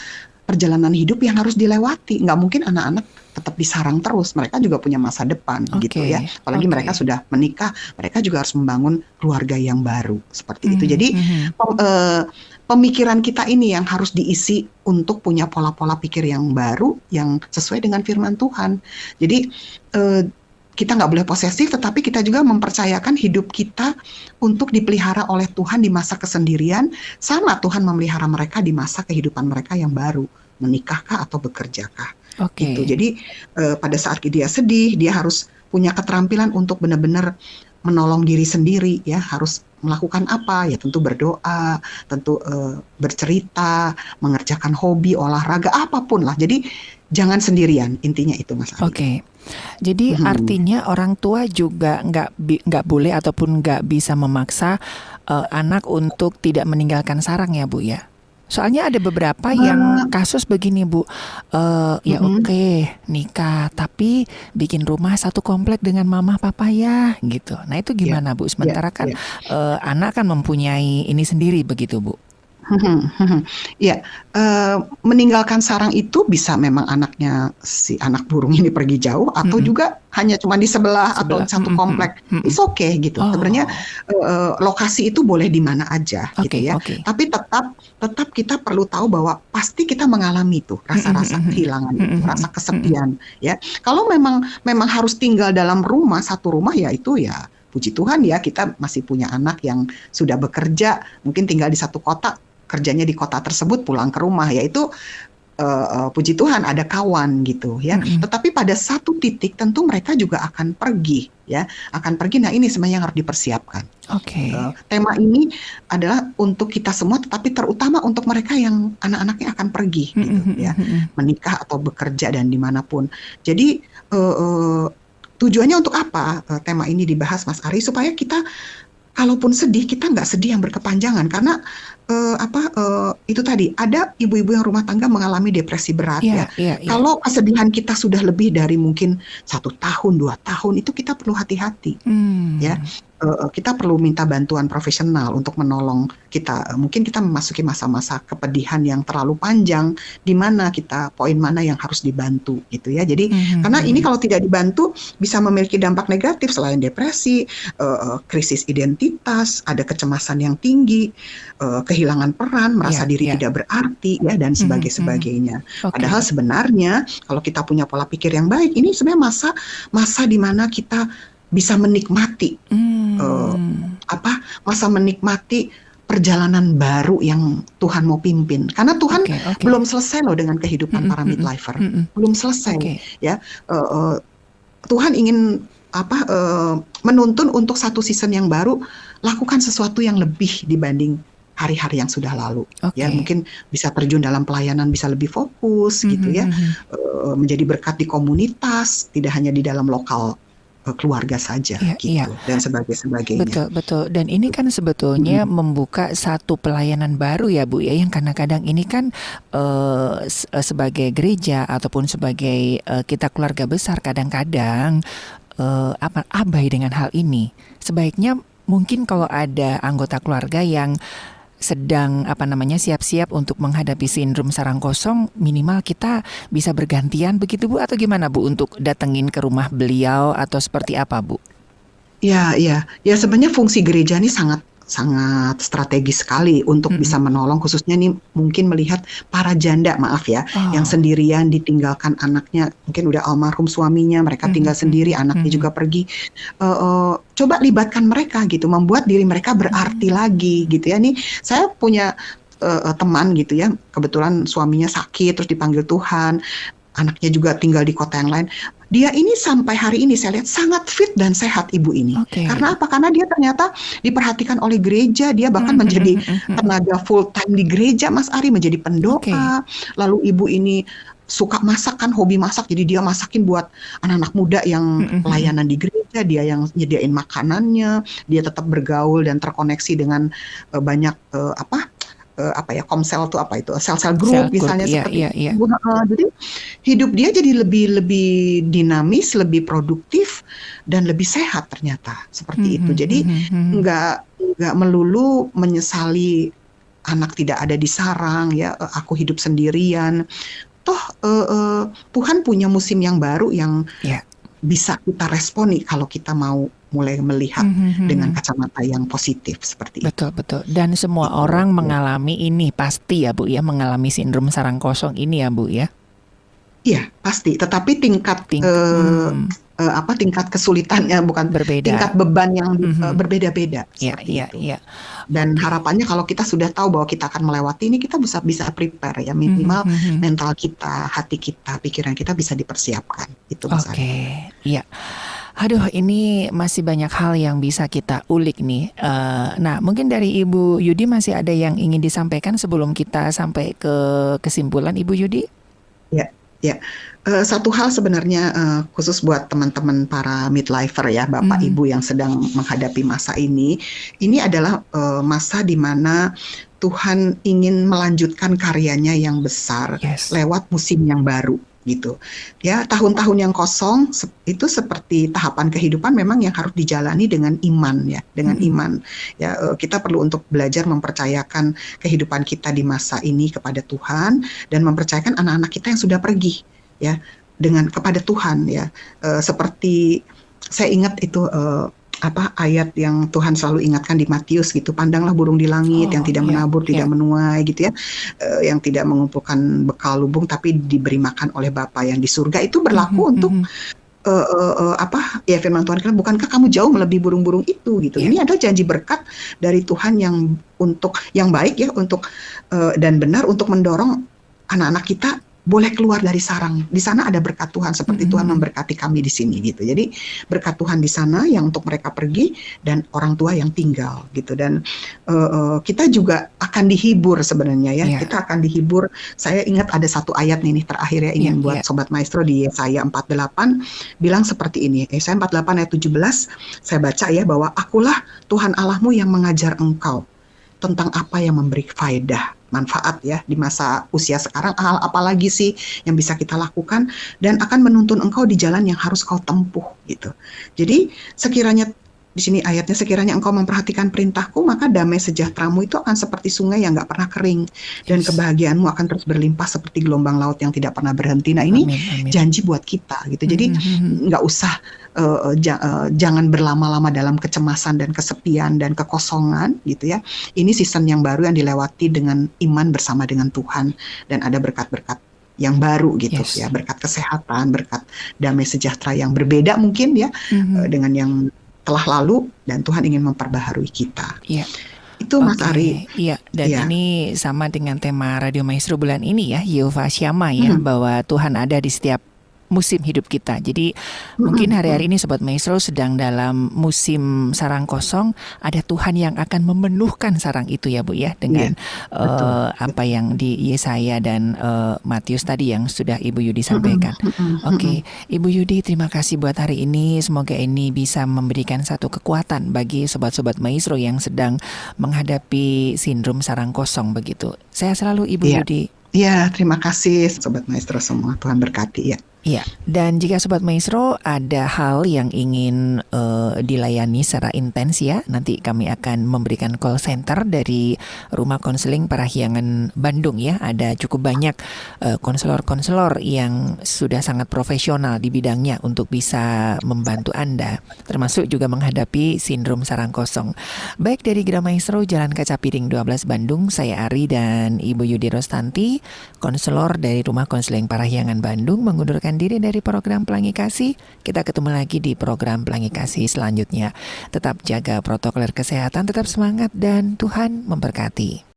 perjalanan hidup yang harus dilewati. Nggak mungkin anak-anak tetap disarang terus. Mereka juga punya masa depan gitu ya. Oke, Apalagi mereka oke. sudah menikah, mereka juga harus membangun keluarga yang baru seperti itu. Mhm, Jadi mhm. pemikiran kita ini yang harus diisi untuk punya pola-pola pikir yang baru yang sesuai dengan firman Tuhan. Jadi eh, kita nggak boleh posesif, tetapi kita juga mempercayakan hidup kita untuk dipelihara oleh Tuhan di masa kesendirian, sama Tuhan memelihara mereka di masa kehidupan mereka yang baru, menikahkah atau bekerjakah. Gitu. Oke. Jadi pada saat dia sedih, dia harus punya keterampilan untuk benar-benar menolong diri sendiri, ya, harus melakukan apa? Ya tentu berdoa, tentu bercerita, mengerjakan hobi, olahraga, apapun lah. Jadi jangan sendirian, intinya itu, Mas Ari. Oke. Jadi artinya orang tua juga nggak boleh ataupun nggak bisa memaksa anak untuk tidak meninggalkan sarang ya Bu ya. Soalnya ada beberapa yang kasus begini Bu, ya oke, nikah tapi bikin rumah satu komplek dengan mama papa ya gitu. Nah itu gimana Bu? Sementara kan anak kan mempunyai ini sendiri begitu Bu. Ya, meninggalkan sarang itu bisa memang anaknya si anak burung ini pergi jauh, atau juga hanya cuma di sebelah atau satu komplek. It's okay gitu. Sebenarnya lokasi itu boleh di mana aja gitu ya. Tapi tetap kita perlu tahu bahwa pasti kita mengalami tuh rasa-rasa kehilangan itu, rasa kesepian ya. Kalau memang harus tinggal dalam satu rumah, ya itu ya puji Tuhan ya, kita masih punya anak yang sudah bekerja, mungkin tinggal di satu kota, kerjanya di kota tersebut, pulang ke rumah, yaitu puji Tuhan ada kawan gitu ya. Tetapi pada satu titik tentu mereka juga akan pergi ya, Nah ini sebenarnya yang harus dipersiapkan. Tema ini adalah untuk kita semua, tetapi terutama untuk mereka yang anak-anaknya akan pergi gitu ya, menikah atau bekerja dan dimanapun. Jadi tujuannya untuk apa tema ini dibahas, Mas Ari? Supaya kita kalaupun sedih, kita nggak sedih yang berkepanjangan, karena itu tadi ada ibu-ibu yang rumah tangga mengalami depresi berat ya. Kalau kesedihan kita sudah lebih dari mungkin 1 tahun, 2 tahun, itu kita perlu hati-hati ya. Kita perlu minta bantuan profesional untuk menolong kita. Mungkin kita memasuki masa-masa kepedihan yang terlalu panjang, di mana poin mana yang harus dibantu gitu ya. Jadi karena ini kalau tidak dibantu bisa memiliki dampak negatif selain depresi, krisis identitas, ada kecemasan yang tinggi, kehilangan peran, merasa diri tidak berarti ya, dan sebagainya. Padahal sebenarnya kalau kita punya pola pikir yang baik, ini sebenarnya masa di mana kita bisa menikmati masa menikmati perjalanan baru yang Tuhan mau pimpin. Karena Tuhan belum selesai loh dengan kehidupan para midlifer, belum selesai ya. Tuhan ingin menuntun untuk satu season yang baru, lakukan sesuatu yang lebih dibanding hari-hari yang sudah lalu. Ya, mungkin bisa terjun dalam pelayanan, bisa lebih fokus gitu ya, menjadi berkat di komunitas, tidak hanya di dalam lokal keluarga saja gitu, dan sebagainya. Betul. Dan ini kan sebetulnya membuka satu pelayanan baru ya Bu ya, yang kadang-kadang ini kan sebagai gereja ataupun sebagai kita keluarga besar kadang-kadang abai dengan hal ini. Sebaiknya mungkin kalau ada anggota keluarga yang sedang siap-siap untuk menghadapi sindrom sarang kosong, minimal kita bisa bergantian begitu Bu, atau gimana Bu untuk datengin ke rumah beliau atau seperti apa Bu? Ya sebenarnya fungsi gereja ini sangat strategis sekali untuk bisa menolong, khususnya nih mungkin melihat para janda, yang sendirian ditinggalkan anaknya, mungkin udah almarhum suaminya, mereka tinggal sendiri, anaknya juga pergi. Coba libatkan mereka gitu, membuat diri mereka berarti lagi gitu ya. Nih saya punya teman gitu ya, kebetulan suaminya sakit terus dipanggil Tuhan, anaknya juga tinggal di kota yang lain. Dia ini sampai hari ini saya lihat sangat fit dan sehat ibu ini. Karena apa? Karena dia ternyata diperhatikan oleh gereja. Dia bahkan menjadi tenaga full time di gereja, Mas Ari, menjadi pendoa. Lalu ibu ini suka masak kan, hobi masak. Jadi dia masakin buat anak-anak muda yang pelayanan di gereja. Dia yang nyediain makanannya. Dia tetap bergaul dan terkoneksi dengan banyak komsel tuh sel-sel grup misalnya, seperti itu. Jadi hidup dia jadi lebih dinamis, lebih produktif, dan lebih sehat ternyata seperti itu. Jadi nggak melulu menyesali anak tidak ada di sarang ya, aku hidup sendirian. Toh Tuhan punya musim yang baru yang bisa kita responi kalau kita mau mulai melihat dengan kacamata yang positif seperti itu. Betul. Dan semua orang mengalami ini pasti ya Bu ya, mengalami sindrom sarang kosong ini ya Bu ya. Iya pasti, tetapi tingkat tingkat kesulitannya, bukan tingkat Berbeda. beban yang Mhm. berbeda-beda Iya seperti iya itu. iya. Dan Oke. harapannya kalau kita sudah tahu bahwa kita akan melewati ini, kita bisa bisa prepare ya, Mhm minimal mhm. mental kita, hati kita, pikiran kita bisa dipersiapkan. Itu Mas Ari. Oke, iya. Aduh, ini masih banyak hal yang bisa kita ulik nih. Nah, mungkin dari Ibu Yudi masih ada yang ingin disampaikan sebelum kita sampai ke kesimpulan, Ibu Yudi? Ya, ya. Satu hal sebenarnya khusus buat teman-teman para midlifer ya, Bapak Mhm. Ibu yang sedang menghadapi masa ini adalah masa di mana Tuhan ingin melanjutkan karyanya yang besar Yes. lewat musim yang baru gitu. Ya, tahun-tahun yang kosong itu seperti tahapan kehidupan memang yang harus dijalani dengan iman ya, dengan Mhm. iman. Ya, kita perlu untuk belajar mempercayakan kehidupan kita di masa ini kepada Tuhan dan mempercayakan anak-anak kita yang sudah pergi ya dengan kepada Tuhan ya. Seperti saya ingat itu ayat yang Tuhan selalu ingatkan di Matius gitu, pandanglah burung di langit yang Oh, tidak iya, menabur, tidak iya. menuai gitu ya, yang tidak mengumpulkan bekal lubung tapi diberi makan oleh Bapa yang di surga. Itu berlaku Mhm untuk mhm. ya firman Tuhan kan, bukankah kamu jauh melebihi burung-burung itu gitu. Iya. Ini adalah janji berkat dari Tuhan yang untuk yang baik ya, untuk dan benar untuk mendorong anak-anak kita boleh keluar dari sarang. Di sana ada berkat Tuhan seperti Mhm Tuhan mhm. memberkati kami di sini gitu. Jadi berkat Tuhan di sana yang untuk mereka pergi dan orang tua yang tinggal gitu. Dan kita juga akan dihibur sebenarnya ya. Iya, Kita akan dihibur. Saya ingat ada satu ayat nih terakhir ya, iya ingin iya. buat Sobat Maestro di Yesaya 48 bilang seperti ini. Yesaya 48 ayat 17 saya baca ya, bahwa akulah Tuhan Allahmu yang mengajar engkau tentang apa yang memberi faedah, manfaat ya di masa usia sekarang. Hal apalagi sih yang bisa kita lakukan dan akan menuntun engkau di jalan yang harus kau tempuh gitu. Jadi sekiranya di sini ayatnya, sekiranya engkau memperhatikan perintahku, maka damai sejahteramu itu akan seperti sungai yang nggak pernah kering, dan Yes. kebahagiaanmu akan terus berlimpah seperti gelombang laut yang tidak pernah berhenti. Nah ini Amin amin. janji buat kita gitu. Jadi Mhm mhm. nggak usah jangan berlama-lama dalam kecemasan dan kesepian dan kekosongan gitu ya. Ini season yang baru yang dilewati dengan iman bersama dengan Tuhan, dan ada berkat-berkat yang baru gitu Yes. ya, berkat kesehatan, berkat damai sejahtera yang berbeda mungkin ya Mhm. dengan yang telah lalu, dan Tuhan ingin memperbaharui kita. Iya. Itu Mas Ari. Oke, iya, dan Ya. ini sama dengan tema Radio Maestro bulan ini ya, Yehova Shammah ya, Mhm. bahwa Tuhan ada di setiap musim hidup kita. Jadi mungkin Mhm. hari-hari ini Sobat Maestro sedang dalam musim sarang kosong, ada Tuhan yang akan memenuhkan sarang itu ya Bu ya, Iya, dengan betul. apa yang di Yesaya dan Matius tadi yang sudah Ibu Yudi Mhm. sampaikan. Mhm. Mhm. Oke, Ibu Yudi terima kasih buat hari ini. Semoga ini bisa memberikan satu kekuatan bagi sobat-sobat Maestro yang sedang menghadapi sindrom sarang kosong begitu. Saya selalu Ibu Iya. Yudi. Iya, terima kasih Sobat Maestro semua. Tuhan berkati ya. Iya, dan jika Sobat Maestro ada hal yang ingin dilayani secara intens ya, nanti kami akan memberikan call center dari Rumah Konseling Parahyangan Bandung ya. Ada cukup banyak konselor-konselor yang sudah sangat profesional di bidangnya untuk bisa membantu Anda, termasuk juga menghadapi sindrom sarang kosong. Baik, dari Gra Maestro Jalan Kaca Piring 12 Bandung, saya Ari dan Ibu Yudi Rostanti, konselor dari Rumah Konseling Parahyangan Bandung, mengundurkan diri dari program Pelangi Kasih. Kita ketemu lagi di program Pelangi Kasih selanjutnya. Tetap jaga protokol kesehatan, tetap semangat, dan Tuhan memberkati.